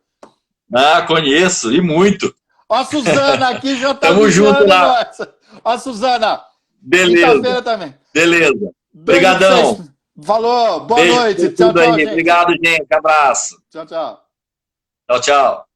Ah, conheço, e muito. Ó, a Suzana aqui já tá Tamo junto lá. Ó, a Suzana. Beleza. Quinta-feira também. Beleza. Obrigadão. Falou, boa Beijo, noite. Tchau, tudo aí. gente. Obrigado, gente. Abraço. Tchau, tchau. Tchau, tchau.